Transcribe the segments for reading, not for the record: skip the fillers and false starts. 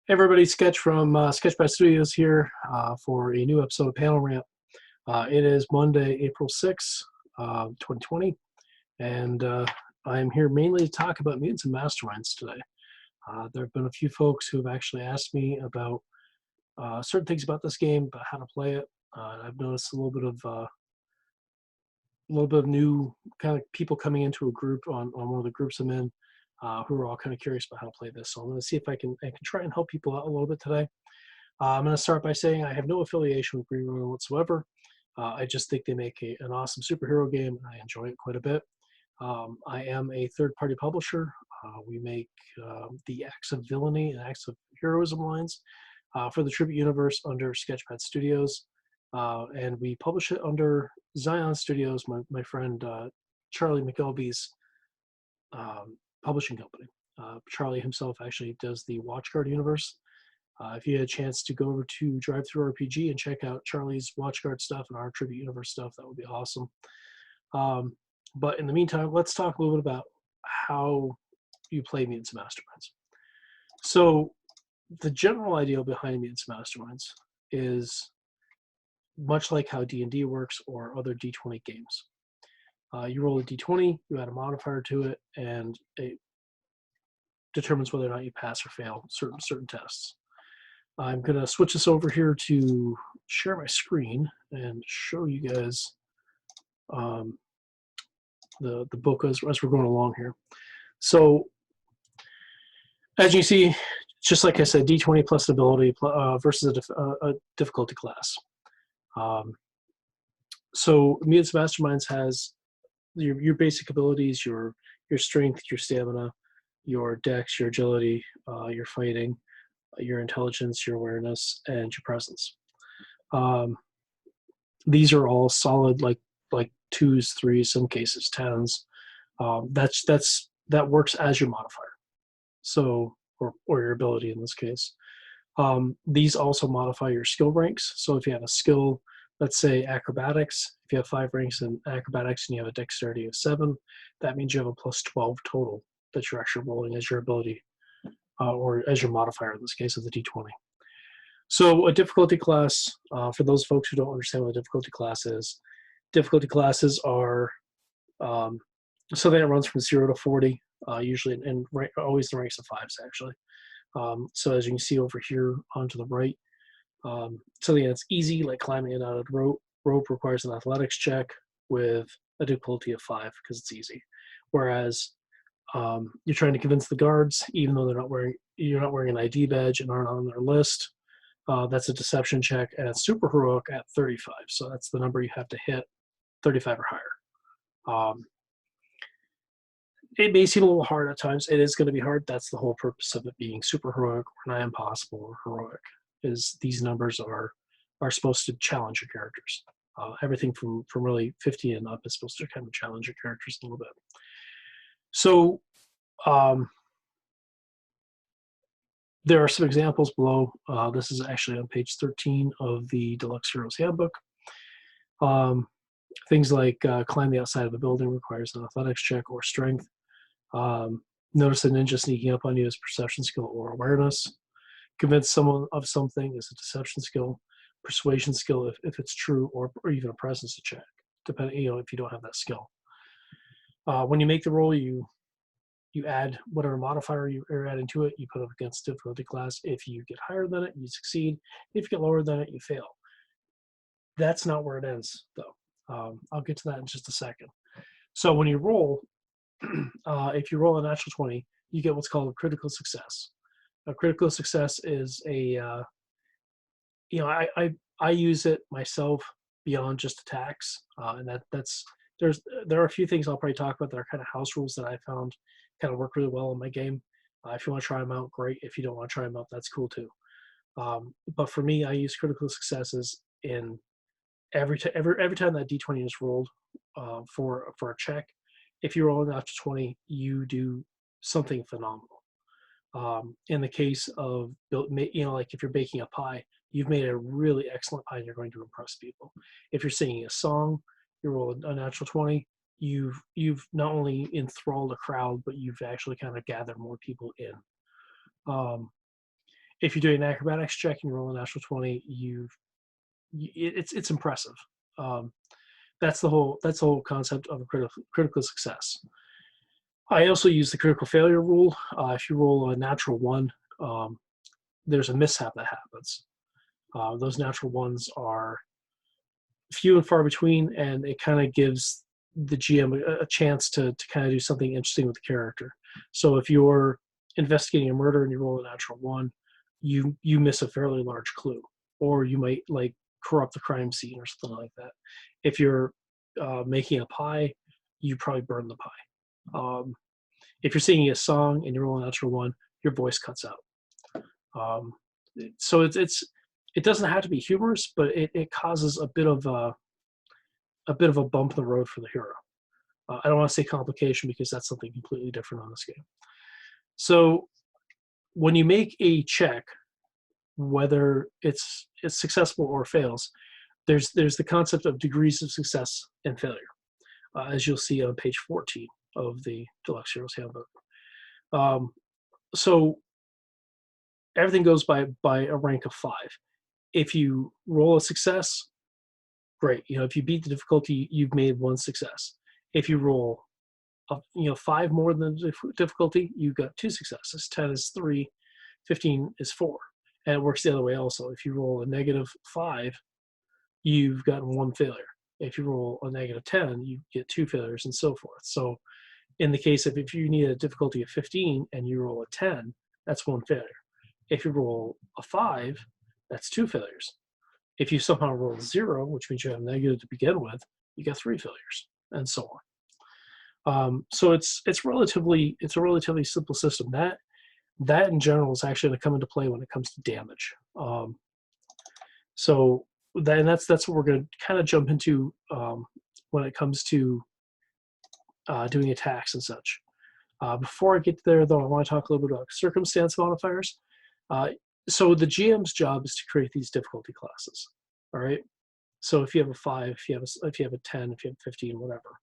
Hey everybody, Sketch from Sketchpad Studios here for a new episode of Panel Rant. It is Monday, April 6th, 2020, and I'm here mainly to talk about Mutants and Masterminds today. There have been a few folks who have actually asked me about certain things about this game, about how to play it. I've noticed a little bit of new kind of people coming into a group on one of the groups I'm in, who are all kind of curious about how to play this. So I'm going to see if I can try and help people out a little bit today. I'm going to start by saying I have no affiliation with Green Room whatsoever. I just think they make an awesome superhero game, and I enjoy it quite a bit. I am a third-party publisher. We make the Acts of Villainy and Acts of Heroism lines for the Tribute Universe under Sketchpad Studios. And we publish it under Zion Studios, my friend Charlie McElbee's publishing company. Charlie himself actually does the WatchGuard universe. If you had a chance to go over to DriveThruRPG and check out Charlie's WatchGuard stuff and our Tribute Universe stuff, that would be awesome. But in the meantime, let's talk a little bit about how you play Mutants and Masterminds. So the general idea behind Mutants and Masterminds is much like how D&D works or other D20 games. You roll a D20, you add a modifier to it, and it determines whether or not you pass or fail certain tests. I'm going to switch this over here to share my screen and show you guys the book as we're going along here. So as you see, just like I said, D20 plus ability versus a difficulty class. So Mutants Masterminds has your basic abilities, your strength, your stamina, your dex, your agility, your fighting, your intelligence, your awareness, and your presence. These are all solid, like 2s, 3s, some cases 10s. That works as your modifier. So or your ability in this case. These also modify your skill ranks. So if you have a skill, let's say acrobatics, if you have 5 ranks in acrobatics and you have a dexterity of 7, that means you have a plus 12 total that you're actually rolling as your ability, or as your modifier in this case of the D20. So a difficulty class, for those folks who don't understand what a difficulty class is, difficulty classes are something that runs from 0 to 40, usually, and always the ranks of 5s actually. So as you can see over here onto the right, something that's easy, like climbing it out of the rope requires an athletics check with a difficulty of 5 because it's easy. Whereas you're trying to convince the guards, even though you're not wearing an ID badge and aren't on their list, that's a deception check, and it's super heroic at 35. So that's the number you have to hit, 35 or higher. It may seem a little hard at times. It is going to be hard. That's the whole purpose of it being super heroic or nigh impossible or heroic, is these numbers are supposed to challenge your characters. Everything from really 50 and up is supposed to kind of challenge your characters a little bit. So there are some examples below. This is actually on page 13 of the Deluxe Heroes Handbook. Things like climb the outside of a building requires an athletics check or strength. Notice a ninja sneaking up on you is perception skill or awareness. Convince someone of something is a deception skill. Persuasion skill if it's true, or even a presence check, depending, if you don't have that skill. When you make the roll, you add whatever modifier you're adding to it, you put up against difficulty class. If you get higher than it, you succeed. If you get lower than it, you fail. That's not where it ends, though. I'll get to that in just a second. So when you roll, if you roll a natural 20, you get what's called a critical success. A critical success is I use it myself beyond just attacks, and there are a few things I'll probably talk about that are kind of house rules that I found kind of work really well in my game. If you want to try them out, great. If you don't want to try them out, that's cool too. But for me, I use critical successes in every time that D20 is rolled for a check. If you roll an after 20, you do something phenomenal. In the case of, like if you're baking a pie, you've made a really excellent pie and you're going to impress people. If you're singing a song, you roll a natural 20, you've not only enthralled a crowd, but you've actually kind of gathered more people in. If you're doing an acrobatics check and you roll a natural 20, it's impressive. Um, that's the whole concept of a critical success. I also use the critical failure rule. If you roll a natural one, um, there's a mishap that happens. Those natural ones are few and far between, and it kind of gives the GM a chance to kind of do something interesting with the character. So if you're investigating a murder and you roll a natural one, you miss a fairly large clue, or you might like corrupt the crime scene or something like that. If you're making a pie, you probably burn the pie. If you're singing a song and you roll a natural one, your voice cuts out. Um, so it doesn't have to be humorous, but it causes a bit of a bump in the road for the hero. I don't want to say complication because that's something completely different on this game. So when you make a check, whether it's successful or fails, there's the concept of degrees of success and failure, as you'll see on page 14 of the Deluxe Heroes Handbook. So everything goes by a rank of 5. If you roll a success, great. If you beat the difficulty, you've made one success. If you roll 5 more than the difficulty, you've got 2 successes. 10 is 3, 15 is 4. And it works the other way also. If you roll a -5, you've gotten 1 failure. If you roll a -10, you get 2 failures and so forth. So in the case of if you need a difficulty of 15 and you roll a 10, that's 1 failure. If you roll a 5, that's 2 failures. If you somehow roll 0, which means you have negative to begin with, you get 3 failures, and so on. So it's a relatively simple system. That in general is actually going to come into play when it comes to damage. So that's what we're going to kind of jump into when it comes to doing attacks and such. Before I get there, though, I want to talk a little bit about circumstance modifiers. So the GM's job is to create these difficulty classes. All right. So if you have a 5, if you have a 10, if you have 15, whatever,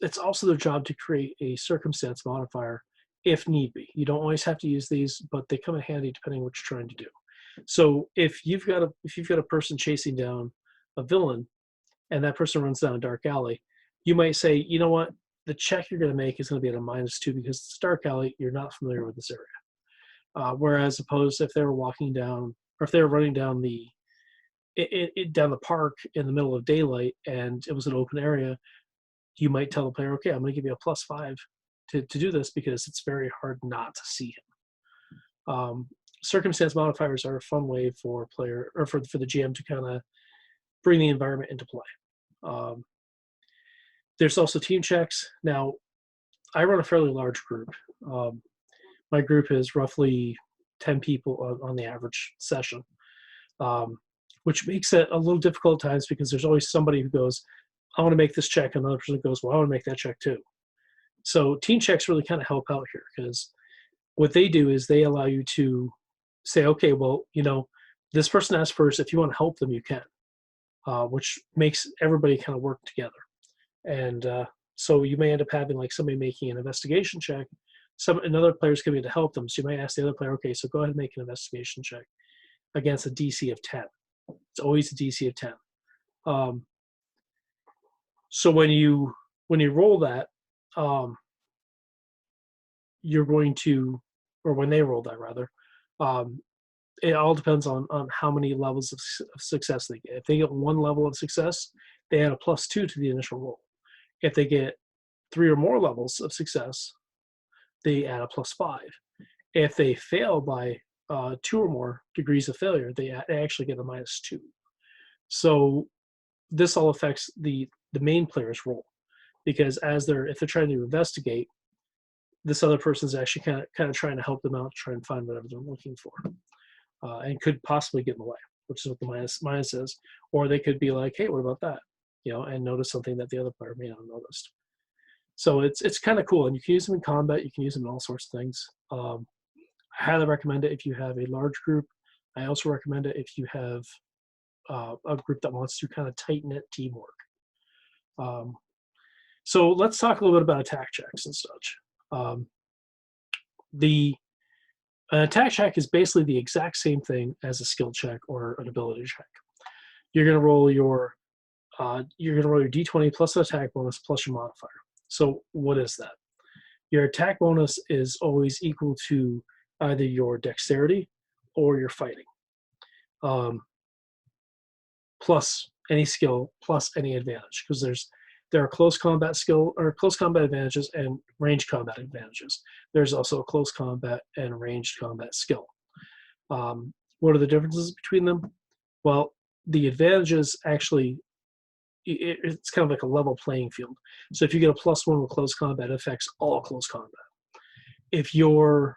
it's also their job to create a circumstance modifier if need be. You don't always have to use these, but they come in handy depending on what you're trying to do. So if you've got a person chasing down a villain, and that person runs down a dark alley, you might say, you know what, the check you're going to make is going to be at a -2 because it's a dark alley. You're not familiar with this area. Whereas opposed if they were walking down, or if they were running down down the park in the middle of daylight and it was an open area, you might tell the player, okay, I'm going to give you a +5 to do this because it's very hard not to see him. Circumstance modifiers are a fun way for the GM to kind of bring the environment into play. There's also team checks. Now, I run a fairly large group. My group is roughly 10 people on the average session, which makes it a little difficult at times because there's always somebody who goes, I want to make this check. Another person goes, well, I want to make that check too. So team checks really kind of help out here because what they do is they allow you to say, okay, well, this person asked first. If you want to help them, you can, which makes everybody kind of work together. And so you may end up having like somebody making an investigation check. Another player's coming to help them. So you might ask the other player, okay, so go ahead and make an investigation check against a DC of 10. It's always a DC of 10. So when you roll that, you're going to, or when they roll that rather, it all depends on how many levels of success they get. If they get 1 level of success, they add a +2 to the initial roll. If they get 3 or more levels of success, they add a +5. If they fail by 2 or more degrees of failure, they actually get a -2. So this all affects the main player's role because if they're trying to investigate, this other person's actually kind of trying to help them out, try and find whatever they're looking for, and could possibly get in the way, which is what the minus is. Or they could be like, hey, what about that? And notice something that the other player may not have noticed. So it's kind of cool, and you can use them in combat. You can use them in all sorts of things. I highly recommend it if you have a large group. I also recommend it if you have a group that wants to kind of tight-knit teamwork. So let's talk a little bit about attack checks and such. The An attack check is basically the exact same thing as a skill check or an ability check. You're going to roll your d20 plus an attack bonus plus your modifier. So what is that? Your attack bonus is always equal to either your dexterity or your fighting, plus any skill plus any advantage, because there are close combat skill or close combat advantages and range combat advantages. There's also a close combat and ranged combat skill. What are the differences between them? Well, the advantages actually, it's kind of like a level playing field. So if you get a +1 with close combat, it affects all close combat. If you're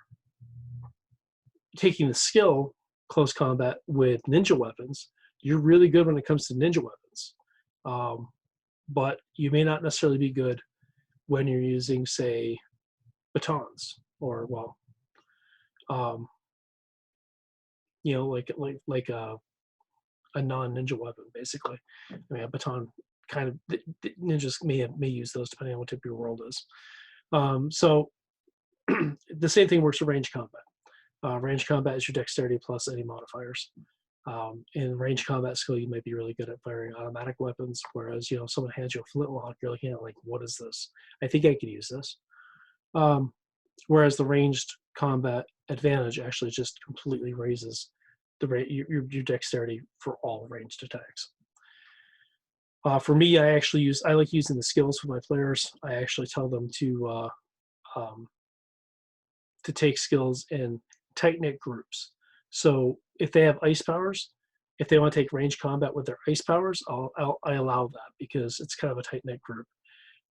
taking the skill close combat with ninja weapons, you're really good when it comes to ninja weapons. But you may not necessarily be good when you're using, say, batons or, well, like a non-ninja weapon, basically. I mean, a baton kind of, the ninjas may use those depending on what type of your world is. So the same thing works for range combat. Range combat is your dexterity plus any modifiers. In range combat skill, you might be really good at firing automatic weapons, whereas, someone hands you a flintlock, you're looking at like, what is this? I think I could use this. Whereas the ranged combat advantage actually just completely raises your dexterity for all ranged attacks. For me, I like using the skills for my players. I actually tell them to take skills in tight-knit groups. So if they have ice powers, if they want to take range combat with their ice powers, I allow that, because it's kind of a tight-knit group.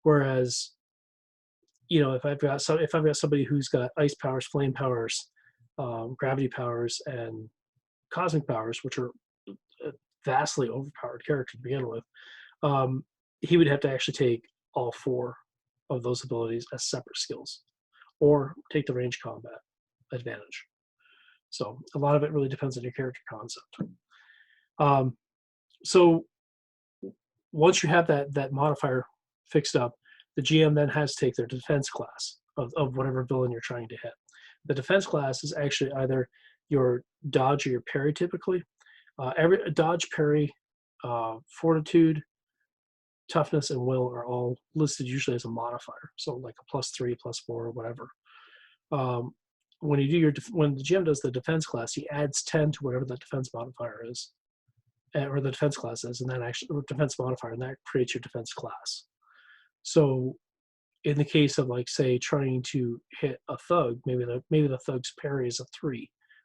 Whereas, if I've got somebody who's got ice powers, flame powers, gravity powers, and cosmic powers, which are a vastly overpowered character to begin with, he would have to actually take all 4 of those abilities as separate skills, or take the range combat advantage. So a lot of it really depends on your character concept. So once you have that modifier fixed up, the GM then has to take their defense class of whatever villain you're trying to hit. The defense class is actually either your dodge or your parry, typically. Every dodge, parry, fortitude, toughness, and will are all listed usually as a modifier. So like a +3, +4, or whatever. When the GM does the defense class, he adds 10 to whatever the defense modifier is, or the defense class is, and then actually defense modifier, and that creates your defense class. So in the case of, like, say, trying to hit a thug, maybe the thug's parry is a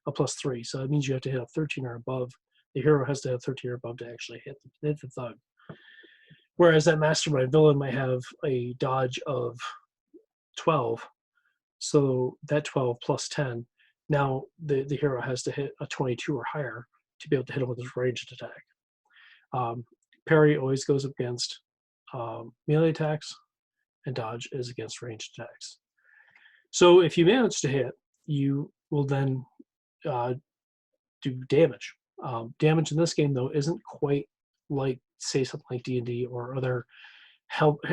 +3, so that means you have to hit a 13 or above. The hero has to have 13 or above to actually hit the thug. Whereas that mastermind villain might have a dodge of 12, so that 12 plus 10, now the hero has to hit a 22 or higher to be able to hit him with his ranged attack. Parry always goes against melee attacks, and dodge is against ranged attacks. So if you manage to hit, you will then do damage. Damage in this game, though, isn't quite like, say, something like D&D or other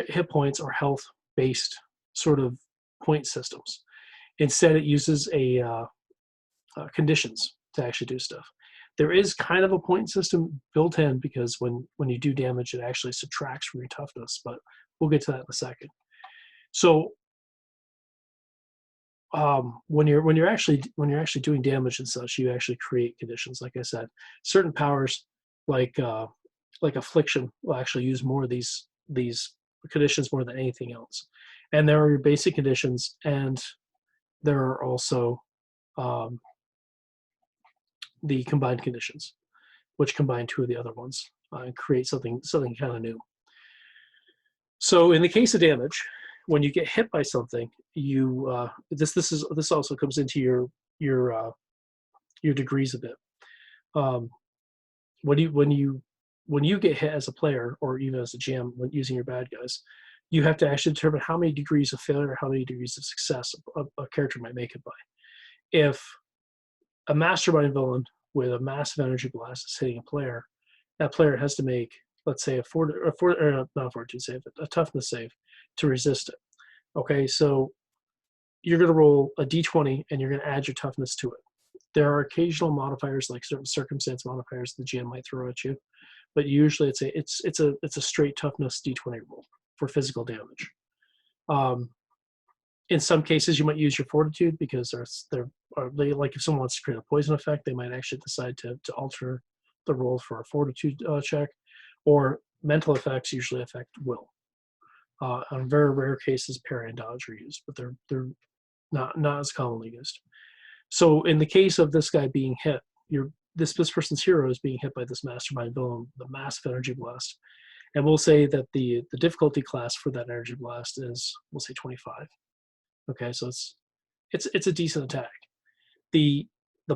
hit points or health-based sort of point systems. Instead, it uses conditions to actually do stuff. There is kind of a point system built in, because when you do damage, it actually subtracts from your toughness, but we'll get to that in a second. So when you're actually doing damage and such, you actually create conditions. Like I said, certain powers like affliction will actually use more of these conditions more than anything else. And there are your basic conditions, and there are also the combined conditions, which combine 2 of the other ones and create something kind of new. So in the case of damage, when you get hit by something, you this also comes into your degrees a bit. When you get hit as a player, or even as a GM when using your bad guys, you have to actually determine how many degrees of failure, how many degrees of success a character might make it by. If a mastermind villain with a massive energy blast is hitting a player, that player has to make, let's say, a toughness save to resist it. Okay, so you're going to roll a d20 and you're going to add your toughness to it. There are occasional modifiers, like certain circumstance modifiers the GM might throw at you, but usually it's a straight toughness d20 roll for physical damage. In some cases, you might use your fortitude because they like if someone wants to create a poison effect, they might actually decide to alter the roll for a fortitude check, or mental effects usually affect will. On very rare cases, parry and dodge are used, but they're not as commonly used. So in the case of this guy being hit, this person's hero is being hit by this mastermind villain, the massive energy blast, and we'll say that the difficulty class for that energy blast is, we'll say, 25. Okay, so it's a decent attack. The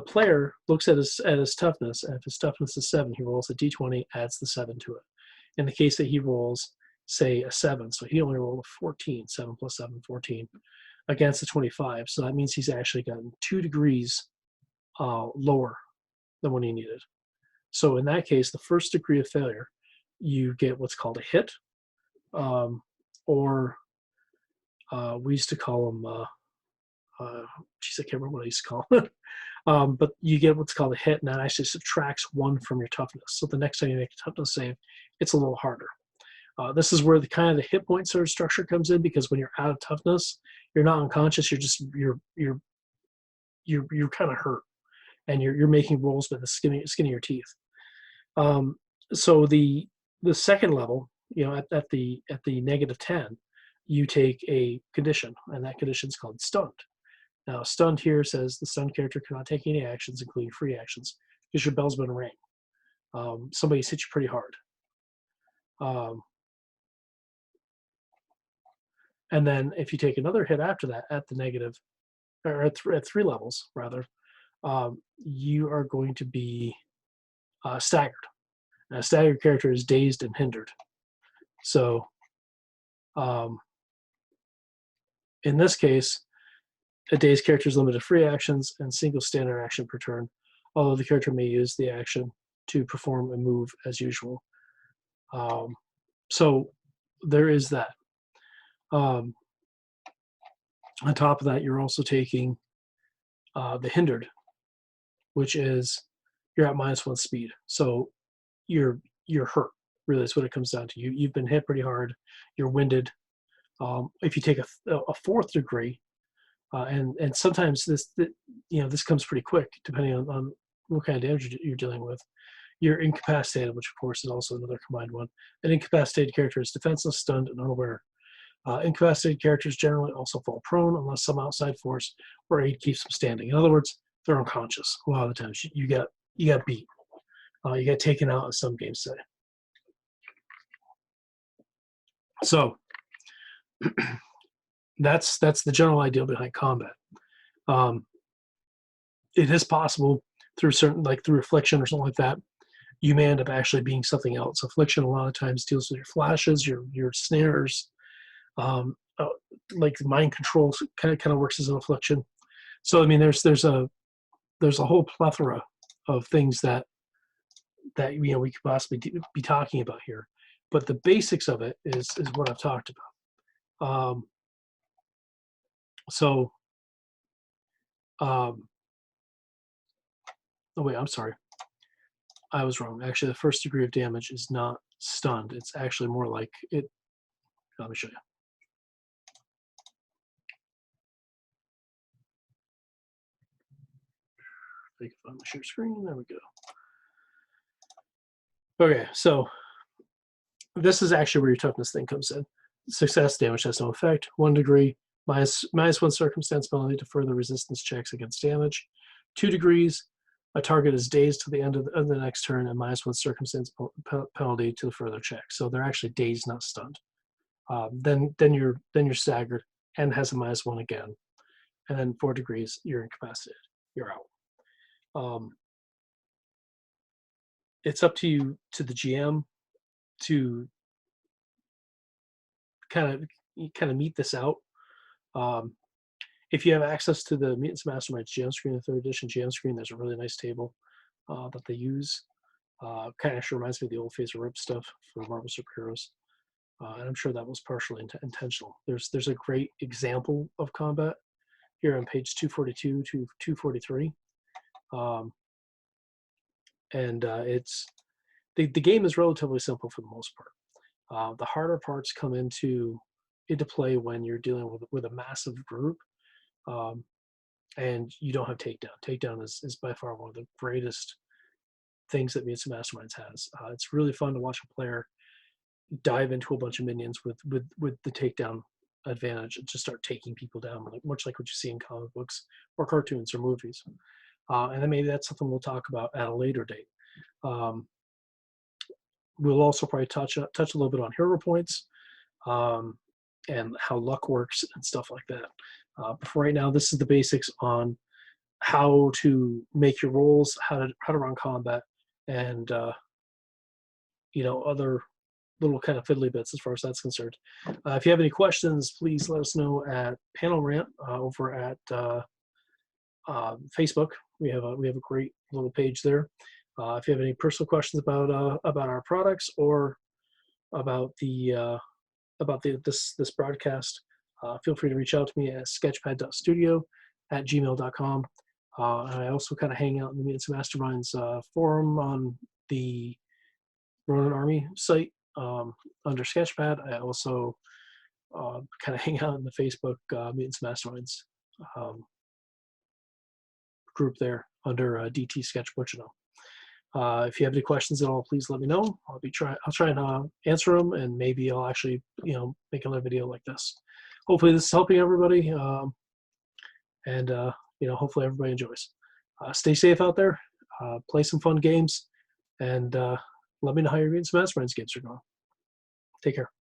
player looks at his toughness, and if his toughness is 7, he rolls a d20, adds the 7 to it. In the case that he rolls, say, a 7, so he only rolled a 14, 7 plus 7, 14, against the 25. So that means he's actually gotten 2 degrees lower than what he needed. So in that case, the first degree of failure, you get what's called a hit, or we used to call them, I can't remember what I used to call them. But you get what's called a hit, and that actually subtracts 1 from your toughness. So the next time you make a toughness save, it's a little harder. This is where the kind of the hit point sort of structure comes in, because when you're out of toughness, you're not unconscious. You're kind of hurt, and you're making rolls with the skin of your teeth. So the second level, at the -10, you take a condition, and that condition is called stunned. Now, stunned here says the stunned character cannot take any actions, including free actions, because your bell's been rang. Somebody's hit you pretty hard. And then if you take another hit after that at the negative, or at 3 levels rather, you are going to be staggered. Now, a staggered character is dazed and hindered. So in this case, a dazed character is limited to free actions and single standard action per turn, although the character may use the action to perform a move as usual. So there is that. On top of that, you're also taking the hindered, which is you're at -1 speed. So you're hurt. Really, that's what it comes down to. You've been hit pretty hard. You're winded. If you take a 4th degree, and sometimes this comes pretty quick depending on what kind of damage you're dealing with. You're incapacitated, which of course is also another combined one. An incapacitated character is defenseless, stunned, and unaware. Incapacitated characters generally also fall prone unless some outside force or aid keeps them standing. In other words, they're unconscious. A lot of the times you got beat. You get taken out, as some games say. So that's the general idea behind combat. It is possible through through affliction or something like that, you may end up actually being something else. Affliction a lot of times deals with your flashes, your snares, like mind control kind of works as an affliction. So I mean, there's a whole plethora of things that we could possibly be talking about here, but the basics of it is what I've talked about. Oh wait, I'm sorry, I was wrong. Actually, the first degree of damage is not stunned. It's actually more like it. Let me show you. I can find my share screen. There we go. Okay, so this is actually where your toughness thing comes in. Success damage has no effect. 1 degree, -1 circumstance penalty to further resistance checks against damage. 2 degrees, a target is dazed to the end of the next turn, and -1 circumstance penalty to the further check. So they're actually dazed, not stunned. Then you're staggered and has a -1 again, and then 4 degrees, you're incapacitated. You're out. It's up to the GM to kind of meet this out. If you have access to the Mutants Masterminds GM screen, the 3rd edition GM screen, there's a really nice table that they use. Kind of reminds me of the old Phase of Rip stuff for Marvel superheroes, and I'm sure that was partially intentional. There's a great example of combat here on page 242 to 243. And it's the game is relatively simple for the most part. The harder parts come into play when you're dealing with a massive group, and you don't have takedown. Takedown is by far one of the greatest things that Mutants and Masterminds has. It's really fun to watch a player dive into a bunch of minions with the takedown advantage and just start taking people down, much like what you see in comic books or cartoons or movies. And then maybe that's something we'll talk about at a later date. We'll also probably touch a little bit on hero points, and how luck works and stuff like that. But for right now, this is the basics on how to make your rolls, how to run combat, and other little kind of fiddly bits as far as that's concerned. If you have any questions, please let us know at Panel Rant over at Facebook. We have a great little page there. If you have any personal questions about our products or about this broadcast, feel free to reach out to me at sketchpad.studio@gmail.com. And I also kind of hang out in the Mutants and Masterminds forum on the Ronin Army site under Sketchpad. I also kind of hang out in the Facebook Mutants and Masterminds group there under DT Sketch Butchino. If you have any questions at all, please let me know. I'll try and answer them, and maybe I'll actually make another video like this. Hopefully this is helping everybody, and hopefully everybody enjoys. Stay safe out there, play some fun games, and let me know how your Mutants and Masterminds games are going. Take care.